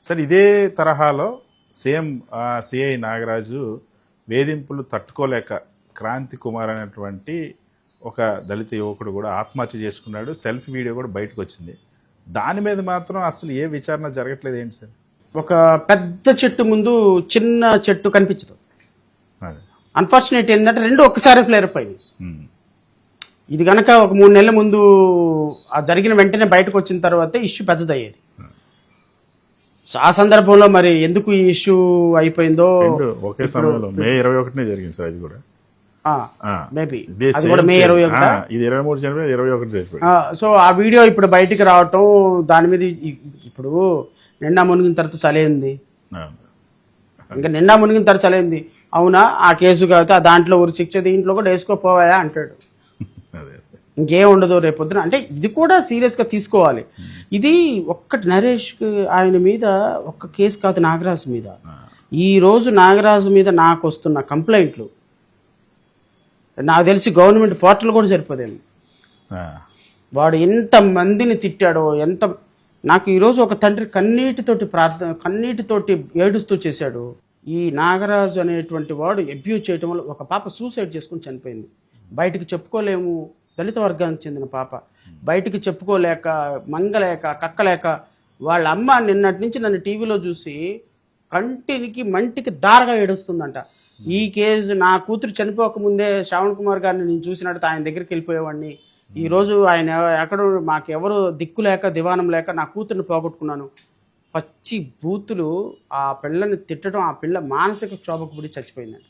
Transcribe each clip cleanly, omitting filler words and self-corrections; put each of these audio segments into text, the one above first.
Sir ఇదే తరహాలో same CI Nagaraju వేధింపులు తట్టుకోలేక క్రాంతి కుమార్ అనేటువంటి ఒక దళిత యువకుడు కూడా ఆత్మహత్య చేసుకున్నాడు. సెల్ఫీ వీడియో కూడా బయటకు వచ్చింది. దాని మీద మాత్రం అసలు ఏ విచారణ జరగట్లేదు ఏంటి సార్? ఒక పెద్ద చెట్టు ముందు చిన్న చెట్టు కనిపించదు. అన్ఫార్చునేట్ ఏంటంటే రెండు ఒక్కసారి ఫ్లేర్ అప్ అయింది. ఇది కనుక ఒక 3 నెలల ముందు ఆ జరిగిన వెంటనే బయటకు వచ్చిన తర్వాత ఇష్యూ పెద్దదయ్యేది. సో ఆ సందర్భంలో మరి ఎందుకు ఈ ఇష్యూ అయిపోయిందో ఒకే సమయంలో మే 21 జరిగింది సార్. అది కూడా మేబీ అది కూడా మే 21, ఇది 23 జనవరి 21. సో ఆ వీడియో ఇప్పుడు బయటికి రావటం, దాని మీద ఇప్పుడు నిండా మునిగిన తర్వాత చలేంది, ఇంకా నిండా మునిగిన తర్వాత చలేంది. అవునా ఆ కేసు కాబట్టి దాంట్లో ఊరి శిక్ష దీంట్లో కూడా వేసుకోపోవాయా అంటాడు. ఇంకేం ఉండదు రేపొద్దున. అంటే ఇది కూడా సీరియస్ గా తీసుకోవాలి. ఇది ఒక్కటి నరేష్ ఆయన మీద ఒక్క కేసు కాదు, నాగరాజు మీద. ఈ రోజు నాగరాజు మీద నాకు వస్తున్న కంప్లైంట్లు నాకు తెలిసి గవర్నమెంట్ పోర్టల్ కూడా సరిపోదేమో. వాడు ఎంత మందిని తిట్టాడో, ఎంత నాకు ఈరోజు ఒక తండ్రి కన్నీటితోటి ఏడుస్తూ చేశాడు. ఈ నాగరాజు అనేటువంటి వాడు అబ్యూజ్ చేయటం వల్ల ఒక పాప సూసైడ్ చేసుకుని చనిపోయింది. బయటికి చెప్పుకోలేము, దళిత వర్గానికి చెందిన పాప, బయటికి చెప్పుకోలేక మంగలేక కక్కలేక వాళ్ళ అమ్మ నిన్నటి నుంచి నన్ను టీవీలో చూసి కంటికి మంటికి దారగా ఏడుస్తుందంట. ఈ కేసు నా కూతురు చనిపోకముందే శ్రావణ్ కుమార్ గారిని నేను చూసినట్టు ఆయన దగ్గరికి వెళ్ళిపోయేవాడిని. ఈ రోజు ఆయన ఎక్కడో మాకెవరు దిక్కు లేక దివానం లేక నా కూతుర్ని పోగొట్టుకున్నాను. పచ్చి బూతులు ఆ పిల్లని తిట్టడం, ఆ పిల్ల మానసిక క్షోభకు పడి చచ్చిపోయిందండి.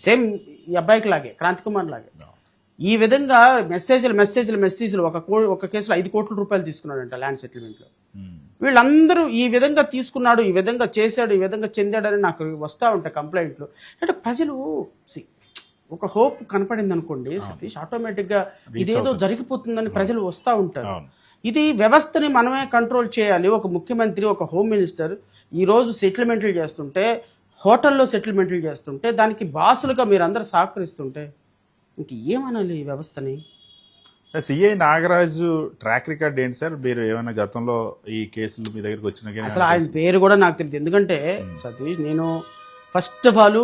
సేమ్ ఈ అబ్బాయికి లాగే, క్రాంతి కుమార్ లాగే. ఈ విధంగా మెసేజ్లు ఒక కేసులో 5 కోట్ల రూపాయలు తీసుకున్నాడంట ల్యాండ్ సెటిల్మెంట్లో. వీళ్ళందరూ ఈ విధంగా తీసుకున్నాడు, ఈ విధంగా చేశాడు, ఈ విధంగా చెందాడని నాకు వస్తూ ఉంటాయి కంప్లైంట్లు. అంటే ప్రజలు ఒక హోప్ కనపడింది అనుకోండి సతీష్, ఆటోమేటిక్గా ఇదేదో జరిగిపోతుందని ప్రజలు వస్తూ ఉంటారు. ఇది వ్యవస్థని మనమే కంట్రోల్ చేయాలి. ఒక ముఖ్యమంత్రి, ఒక హోమ్ మినిస్టర్ ఈరోజు సెటిల్మెంట్లు చేస్తుంటే, హోటల్లో సెటిల్మెంట్లు చేస్తుంటే, దానికి బాసులుగా మీరందరూ సహకరిస్తుంటే ఇంక ఏమనాలి ఈ వ్యవస్థని? సిఐ నాగరాజు ట్రాక్ రికార్డ్ ఏంటి సార్? మీరు ఏమైనా గతంలో ఈ కేసులు మీ దగ్గరికి వచ్చిన అసలు ఆయన పేరు కూడా నాకు తెలియదు. ఎందుకంటే సతీష్, నేను ఫస్ట్ ఆఫ్ ఆల్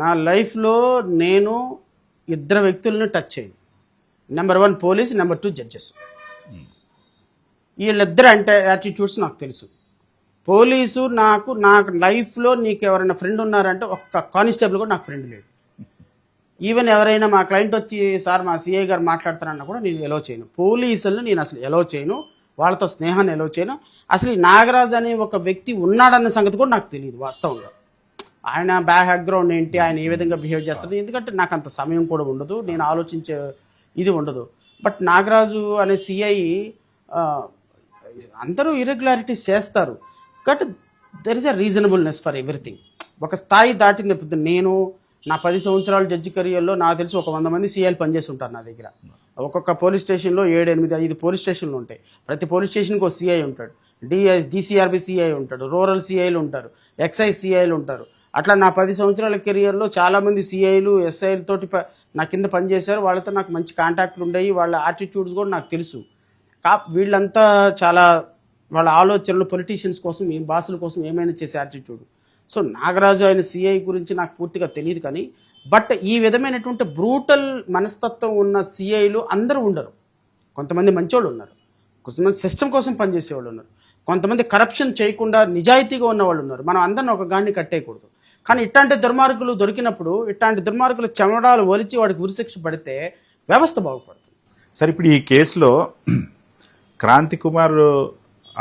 నా లైఫ్లో నేను 2 వ్యక్తులను టచ్ అయ్యింది. Number 1 police, number 2 judges. వీళ్ళిద్దరు అంటే యాటిట్యూడ్స్ నాకు తెలుసు. పోలీసు నాకు లైఫ్లో నీకు ఎవరైనా ఫ్రెండ్ ఉన్నారంటే ఒక్క కానిస్టేబుల్ కూడా నాకు ఫ్రెండ్ లేడు. ఈవెన్ ఎవరైనా మా క్లయింట్ వచ్చి సార్ మా సిఐ గారు మాట్లాడతారన్నా కూడా నేను ఎలో చేయను. పోలీసులను నేను అసలు ఎలో చేయను, వాళ్ళతో స్నేహాన్ని ఎలో చేయను. అసలు ఈ నాగరాజు అనే ఒక వ్యక్తి ఉన్నాడన్న సంగతి కూడా నాకు తెలియదు వాస్తవంగా. ఆయన బ్యాక్గ్రౌండ్ ఏంటి, ఆయన ఏ విధంగా బిహేవ్ చేస్తారు, ఎందుకంటే నాకు అంత సమయం కూడా ఉండదు, నేను ఆలోచించే ఇది ఉండదు. బట్ నాగరాజు అనే సిఐ అందరూ ఇర్రెగ్యులారిటీస్ చేస్తారు, but there is a reasonableness for everything. ఒక స్థాయి దాటిన నేను నా 10 సంవత్సరాల జడ్జి కెరియర్లో నాకు తెలిసి ఒక 100 మంది సిఐలు పనిచేసి ఉంటారు నా దగ్గర. ఒక్కొక్క పోలీస్ స్టేషన్లో 7, 8, 5 పోలీస్ స్టేషన్లు ఉంటాయి. ప్రతి పోలీస్ స్టేషన్కి ఒక సిఐ ఉంటాడు, డిసిఆర్బి సిఐ ఉంటాడు, రూరల్ సిఐలు ఉంటారు, ఎక్సైజ్ సిఐలు ఉంటారు. అట్లా నా 10 సంవత్సరాల కెరియర్లో చాలామంది సిఐలు, ఎస్ఐలు తోటి నా కింద పనిచేశారు. వాళ్ళతో నాకు మంచి కాంటాక్ట్లు ఉండేవి. వాళ్ళ యాటిట్యూడ్స్ కూడా నాకు తెలుసు. వీళ్ళంతా చాలా వాళ్ళ ఆలోచనలు పొలిటీషియన్స్ కోసం, బాసుల కోసం ఏమైనా చేసే యాటిట్యూడ్. సో నాగరాజు ఆయన సిఐ గురించి నాకు పూర్తిగా తెలియదు. కానీ బట్ ఈ విధమైనటువంటి బ్రూటల్ మనస్తత్వం ఉన్న సిఐలు అందరూ ఉండరు. కొంతమంది మంచోళ్ళు ఉన్నారు, కొంతమంది సిస్టమ్ కోసం పనిచేసేవాళ్ళు ఉన్నారు, కొంతమంది కరప్షన్ చేయకుండా నిజాయితీగా ఉన్న వాళ్ళు ఉన్నారు. మనం అందరిని ఒక గాడిని కట్టేయకూడదు. కానీ ఇట్లాంటి దుర్మార్గులు దొరికినప్పుడు, ఇట్లాంటి దుర్మార్గులు చెమడాలు ఒలిచి వాడికి ఉరిశిక్ష పడితే వ్యవస్థ బాగుపడుతుంది. సరే, ఇప్పుడు ఈ కేసులో క్రాంతి కుమార్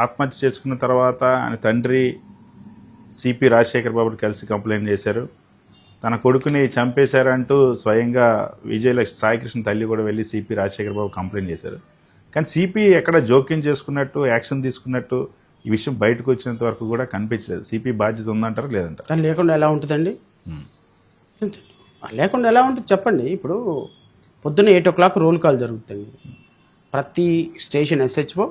ఆత్మహత్య చేసుకున్న తర్వాత ఆయన తండ్రి సిపి రాజశేఖర్ బాబుని కలిసి కంప్లైంట్ చేశారు. తన కొడుకుని చంపేశారంటూ స్వయంగా విజయలక్ష్మి సాయికృష్ణ తల్లి కూడా వెళ్ళి సిపి రాజశేఖర్ బాబు కంప్లైంట్ చేశారు. కానీ సిపి ఎక్కడ జోక్యం చేసుకున్నట్టు, యాక్షన్ తీసుకున్నట్టు ఈ విషయం బయటకు వచ్చినంత వరకు కూడా కనిపించలేదు. సిపి బాధ్యత ఉందంటారా లేదంటారా? లేకుండా ఎలా ఉంటుందండి? లేకుండా ఎలా ఉంటుంది చెప్పండి. ఇప్పుడు పొద్దున్న 8 o'clock రోల్ కాల్ జరుగుతుంది. ప్రతి స్టేషన్ ఎస్హెచ్ఓ,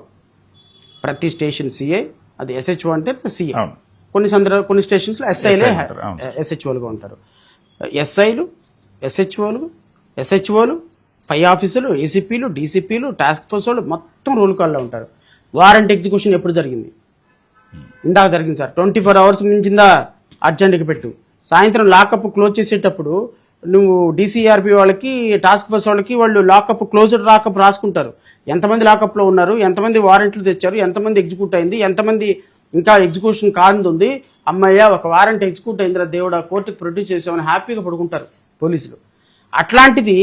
ప్రతి స్టేషన్ సిఐ, అది ఎస్హెచ్ఓ అంటే సిఐ. కొన్ని స్టేషన్స్లో ఎస్ఐలే ఎస్హెచ్ఓలుగా ఉంటారు. ఎస్ఐలు, ఎస్హెచ్ఓలు, పై ఆఫీసులు, ఏసీపీలు, డీసీపీలు, టాస్క్ ఫోర్స్ వాళ్ళు మొత్తం రోల్ కాల్లో ఉంటారు. వారెంట్ ఎగ్జిక్యూషన్ ఎప్పుడు జరిగింది? ఇందాక జరిగింది సార్. 24 అవర్స్ మించిందా అర్జెంట్కి పెట్టు. సాయంత్రం లాకప్ క్లోజ్ చేసేటప్పుడు నువ్వు డీసీఆర్పీ వాళ్ళకి, టాస్క్ ఫోర్స్ వాళ్ళకి వాళ్ళు లాకప్ క్లోజ్డ్ లాకప్ రాసుకుంటారు. ఎంతమంది లాకప్లో ఉన్నారు, ఎంతమంది వారెంట్లు తెచ్చారు, ఎంతమంది ఎగ్జిక్యూట్ అయింది, ఎంతమంది ఇంకా ఎగ్జిక్యూషన్ కానుంది. అమ్మయ్య ఒక వారెంట్ ఎగ్జిక్యూట్ అయిందిరా దేవుడా, కోర్టుకు ప్రొడ్యూస్ చేసామని హ్యాపీగా పడుకుంటారు పోలీసులు. అట్లాంటిది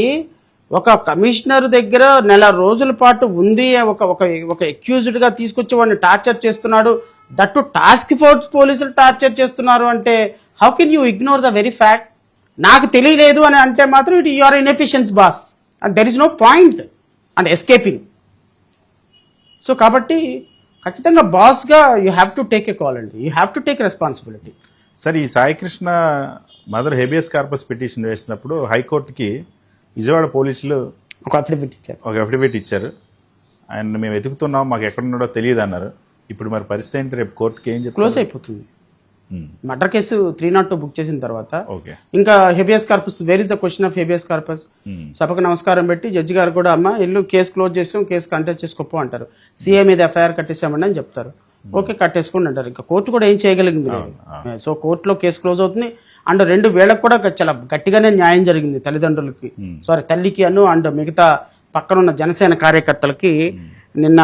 ఒక కమిషనర్ దగ్గర నెల రోజుల పాటు ఉంది, ఒక అక్యూజ్డ్గా తీసుకొచ్చి వాడిని టార్చర్ చేస్తున్నాడు, దట్టు టాస్క్ ఫోర్స్ పోలీసులు టార్చర్ చేస్తున్నారు అంటే how can you ignore the very fact? నాకు తెలియలేదు అని అంటే మాత్రం it you are inefficiencies boss and there is no point and escaping. So కాబట్టి ఖచ్చితంగా బాస్గా you have to take a call అండి, you have to take responsibility. Sir, ఈ Saikrishna mother habeas corpus petition వేసినప్పుడు హైకోర్టుకి విజయవాడ పోలీసులు ఒక అఫిడవిట్ ఇచ్చారు. ఆయన మేము వెతుకుతున్నాం, మాకు ఎక్కడున్నాడో తెలియదు అన్నారు. ఇప్పుడు మరి పరిస్థితి ఏంటి? రేపు కోర్టుకి ఏం చెప్పి క్లోజ్ అయిపోతుంది. మర్డర్ కేసు 302 బుక్ చేసిన తర్వాత ఓకే, ఇంకా habeas corpus, where is the question of habeas corpus? సభకు నమస్కారం పెట్టి జడ్జి గారు కూడా అమ్మ ఇల్లు కేసు క్లోజ్ చేసాం, కేసు కంటెస్ట్ చేసుకోపో అంటారు. సీఏ మీద ఎఫ్ఐఆర్ కట్టేసామండి అని చెప్తారు. ఓకే కట్టేసుకోండి అంటారు. ఇంకా కోర్టు కూడా ఏం చేయగలిగింది లేదు. సో కోర్టులో కేసు క్లోజ్ అవుతుంది. అండ్ 2 వేళకు కూడా చాలా గట్టిగానే న్యాయం జరిగింది తల్లిదండ్రులకి, సారీ తల్లికి అండ్ మిగతా పక్కనున్న జనసేన కార్యకర్తలకి. నిన్న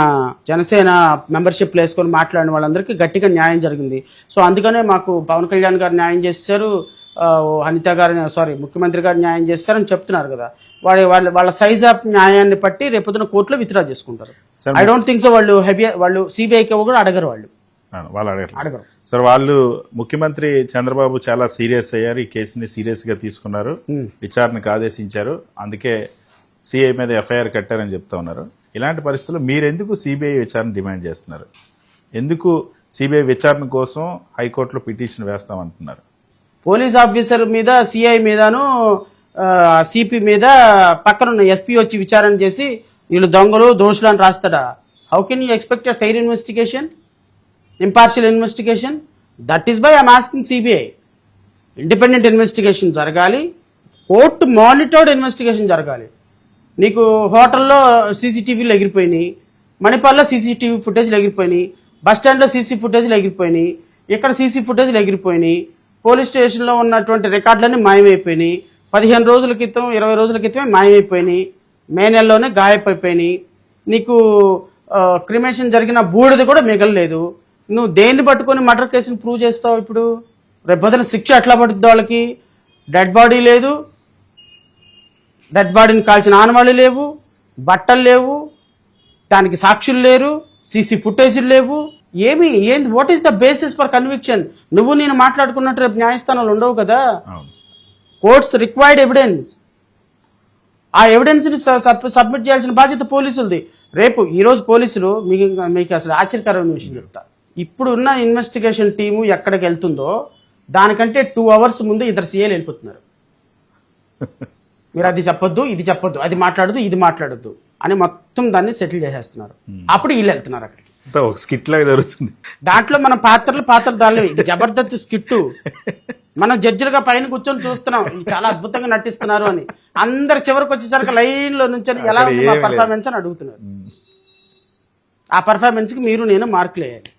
జనసేన మెంబర్షిప్ వేసుకొని మాట్లాడిన వాళ్ళందరికీ గట్టిగా న్యాయం జరిగింది. సో అందుకనే మాకు పవన్ కళ్యాణ్ గారు న్యాయం చేశారు, అనిత గారు ముఖ్యమంత్రి గారు న్యాయం చేస్తారని చెప్తున్నారు కదా. వాళ్ళ సైజ్ ఆఫ్ న్యాయాన్ని బట్టి రేపొద్దున కోర్టులో విత్డ్రా చేసుకుంటారు. ఐ డోంట్ థింక్ సో వాళ్ళు సిబిఐకి కూడా అడగరు, వాళ్ళు అడగరు. సార్, వాళ్ళు ముఖ్యమంత్రి చంద్రబాబు చాలా సీరియస్ అయ్యారు, ఈ కేసుని సీరియస్ గా తీసుకున్నారు, విచారణకు ఆదేశించారు, అందుకే సిఐ మీద ఎఫ్ఐఆర్ కట్టారని చెప్తా ఉన్నారు. ఇలాంటి పరిస్థితుల్లో మీరెందుకు సిబిఐ విచారణ డిమాండ్ చేస్తున్నారు? ఎందుకు సిబిఐ విచారణ కోసం హైకోర్టులో పిటిషన్ వేస్తామంటున్నారు? పోలీస్ ఆఫీసర్ మీద, సిఐ మీదను, సిపి మీద పక్కనున్న ఎస్పీ వచ్చి విచారణ చేసి వీళ్ళు దొంగలు దోషులు అని రాస్తాడా? How can you expect a fair investigation, impartial investigation? That is why I'm asking CBI. Independent investigation జరగాలి, కోర్టు మానిటర్డ్ ఇన్వెస్టిగేషన్ జరగాలి. నీకు హోటల్లో సీసీటీవీలు ఎగిరిపోయినాయి, మణిపాల్లో సీసీటీవీ ఫుటేజ్లు ఎగిరిపోయినాయి, బస్ స్టాండ్లో సీసీ ఫుటేజ్లు ఎగిరిపోయినాయి, ఇక్కడ సీసీ ఫుటేజ్లు ఎగిరిపోయినాయి, పోలీస్ స్టేషన్లో ఉన్నటువంటి రికార్డులన్నీ మాయమైపోయినాయి, 15 రోజుల క్రితం 20 రోజుల క్రితమే మాయమైపోయినాయి, మే నెలలోనే గాయపడిపోయినాయి. నీకు క్రిమేషన్ జరిగిన బూడిద కూడా మిగలలేదు. నువ్వు దేన్ని పట్టుకొని మర్డర్ కేసుని ప్రూవ్ చేస్తావు? ఇప్పుడు రేపు పొద్దున శిక్ష ఎట్లా పడుతుంది వాళ్ళకి? డెడ్ బాడీ లేదు, డెడ్ బాడీని కాల్చిన ఆనవాళ్ళు లేవు, బట్టలు లేవు, దానికి సాక్షులు లేరు, సీసీ ఫుటేజీలు లేవు, ఏంది? What is the basis for conviction? నువ్వు నేను మాట్లాడుకున్నట్టు రేపు న్యాయస్థానాలు ఉండవు కదా. కోర్ట్స్ రిక్వైర్డ్ ఎవిడెన్స్, ఆ ఎవిడెన్స్ ని సబ్మిట్ చేయాల్సిన బాధ్యత పోలీసులది. రేపు ఈరోజు పోలీసులు మీకు అసలు ఆశ్చర్యకరమైన విషయం చెప్తా. ఇప్పుడున్న ఇన్వెస్టిగేషన్ టీము ఎక్కడికి వెళ్తుందో దానికంటే 2 అవర్స్ ముందు ఇద్దరు సీఏలు వెళ్ళిపోతున్నారు. మీరు అది చెప్పొద్దు, ఇది చెప్పొద్దు, అది మాట్లాడద్దు, ఇది మాట్లాడద్దు అని మొత్తం దాన్ని సెటిల్ చేసేస్తున్నారు. అప్పుడు వీళ్ళు వెళ్తున్నారు అక్కడికి. ఒక స్కిట్ లాగా జరుగుతుంది దాంట్లో మన పాత్రలు దానివి. ఇది జబర్దస్త్ స్కిట్. మనం జడ్జిలుగా పైన కూర్చొని చూస్తున్నాం చాలా అద్భుతంగా నటిస్తున్నారు అని. అందరు చివరికి వచ్చేసరికి లైన్ లో నుంచి ఎలా ఉంది మా పర్ఫార్మెన్స్ అని అడుగుతున్నారు. ఆ పర్ఫార్మెన్స్ కి మీరు నేను మార్కులు వేయాలి.